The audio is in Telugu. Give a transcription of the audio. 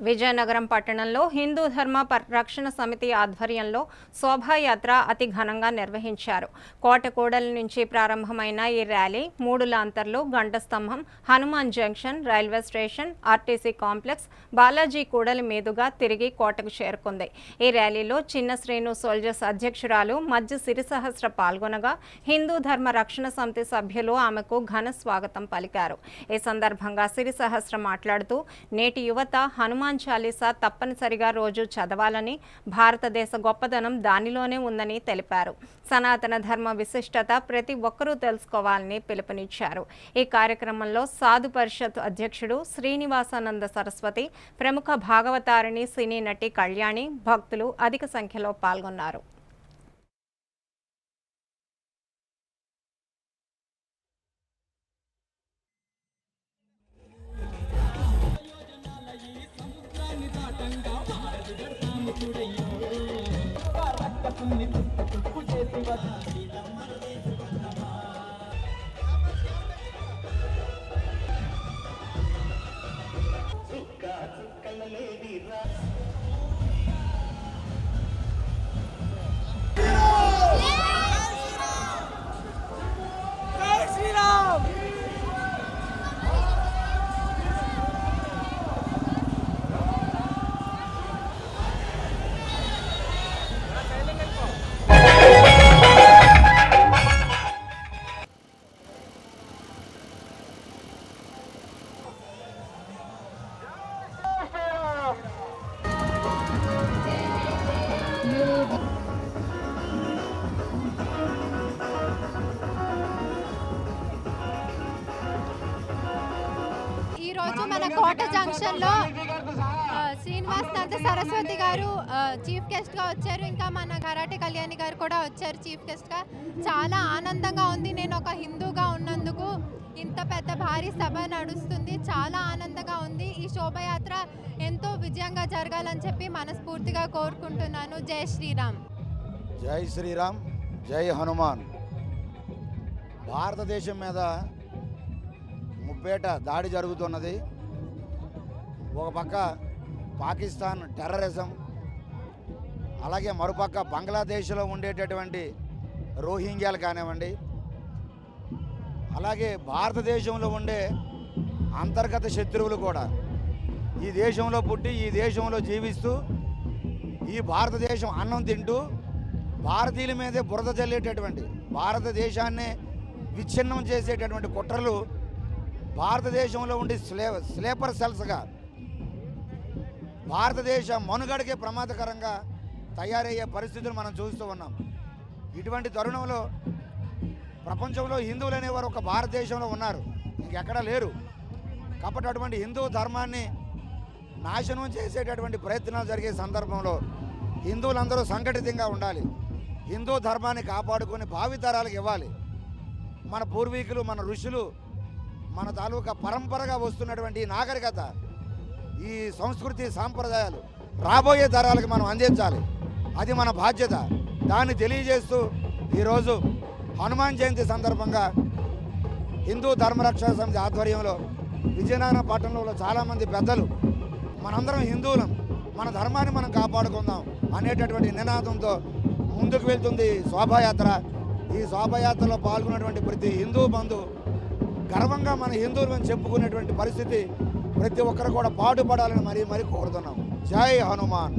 విజయనగరం పట్టణంలో హిందూ ధర్మ పరిరక్షణ సమితి ఆధ్వర్యంలో శోభాయాత్ర అతి ఘనంగా నిర్వహించారు. కోటకోడలి నుంచి ప్రారంభమైన ఈ ర్యాలీ 3 లాంతర్లు, గంట స్తంభం, Hanuman junction, railway station, RTC complex, Balaji కూడలి మీదుగా తిరిగి కోటకు చేరుకుంది. ఈ ర్యాలీలో చిన్న శ్రీను సోల్జర్స్ అధ్యక్షురాలు మధ్య సిరిసహస్ర పాల్గొనగా హిందూ ధర్మ రక్షణ సమితి సభ్యులు ఆమెకు ఘన స్వాగతం పలికారు. ఈ సందర్భంగా సిరిసహస్ర మాట్లాడుతూ నేటి యువత హనుమాన్ చాలీసా తప్పనిసరిగా రోజు చదవాలని, భారతదేశ గొప్పదనం దానిలోనే ఉందని తెలిపారు. సనాతన ధర్మ విశిష్టత ప్రతి ఒక్కరూ తెలుసుకోవాలని పిలుపునిచ్చారు. ఈ కార్యక్రమంలో సాధు పరిషత్ అధ్యక్షుడు శ్రీనివాసానంద సరస్వతి, ప్రముఖ భాగవతారిణి సినీ నటి కళ్యాణి, భక్తులు అధిక సంఖ్యలో పాల్గొన్నారు. ఈరోజు మన కోట జంక్షన్లో శ్రీనివాసానంద సరస్వతి గారు చీఫ్ గెస్ట్గా వచ్చారు. ఇంకా మన కరాటే కళ్యాణి గారు కూడా వచ్చారు చీఫ్ గెస్ట్గా. చాలా ఆనందంగా ఉంది. నేను ఒక హిందూగా ఉన్నందుకు ఇంత పెద్ద భారీ సభ నడుస్తుంది. చాలా ఆనందంగా ఉంది. ఈ శోభయాత్ర ఎంతో విజయంగా జరగాలని చెప్పి మనస్ఫూర్తిగా కోరుకుంటున్నాను. జై శ్రీరామ్. జై శ్రీరామ్, జై హనుమాన్. భారతదేశం మీద ముప్పేట దాడి జరుగుతున్నది. ఒక పక్క పాకిస్తాన్ టెర్రరిజం, అలాగే మరోపక్క బంగ్లాదేశ్లో ఉండేటటువంటి రోహింగ్యాలు కానివ్వండి, అలాగే భారతదేశంలో ఉండే అంతర్గత శత్రువులు కూడా ఈ దేశంలో పుట్టి ఈ దేశంలో జీవిస్తూ ఈ భారతదేశం అన్నం తింటూ భారతీయుల మీదే బురద చల్లేటటువంటి, భారతదేశాన్ని విచ్ఛిన్నం చేసేటటువంటి కుట్రలు భారతదేశంలో ఉండి స్లీపర్ సెల్స్గా భారతదేశ మనుగడకే ప్రమాదకరంగా తయారయ్యే పరిస్థితులు మనం చూస్తూ ఉన్నాం. ఇటువంటి తరుణంలో ప్రపంచంలో హిందువులు అనేవారు ఒక భారతదేశంలో ఉన్నారు, ఇంకెక్కడా లేరు. కాబట్టి అటువంటి హిందూ ధర్మాన్ని నాశనం చేసేటటువంటి ప్రయత్నాలు జరిగే సందర్భంలో హిందువులందరూ సంఘటితంగా ఉండాలి. హిందూ ధర్మాన్ని కాపాడుకొని భావితరాలకు ఇవ్వాలి. మన పూర్వీకులు, మన ఋషులు, మన తాలూకా పరంపరగా వస్తున్నటువంటి నాగరికత, ఈ సంస్కృతి సాంప్రదాయాలు రాబోయే తరాలకు మనం అందించాలి. అది మన బాధ్యత. దాన్ని తెలియజేస్తూ ఈరోజు హనుమాన్ జయంతి సందర్భంగా హిందూ ధర్మరక్షణ సమితి ఆధ్వర్యంలో విజయనగరం పట్టణంలో చాలామంది పెద్దలు మనందరం హిందువులం, మన ధర్మాన్ని మనం కాపాడుకుందాం అనేటటువంటి నినాదంతో ముందుకు వెళ్తుంది శోభాయాత్ర. ఈ శోభాయాత్రలో పాల్గొన్నటువంటి ప్రతి హిందూ బంధు గర్వంగా మన హిందువులను చెప్పుకునేటువంటి పరిస్థితి ప్రతి ఒక్కరు కూడా పాటుపడాలని మరీ కోరుతున్నాం. జై హనుమాన్.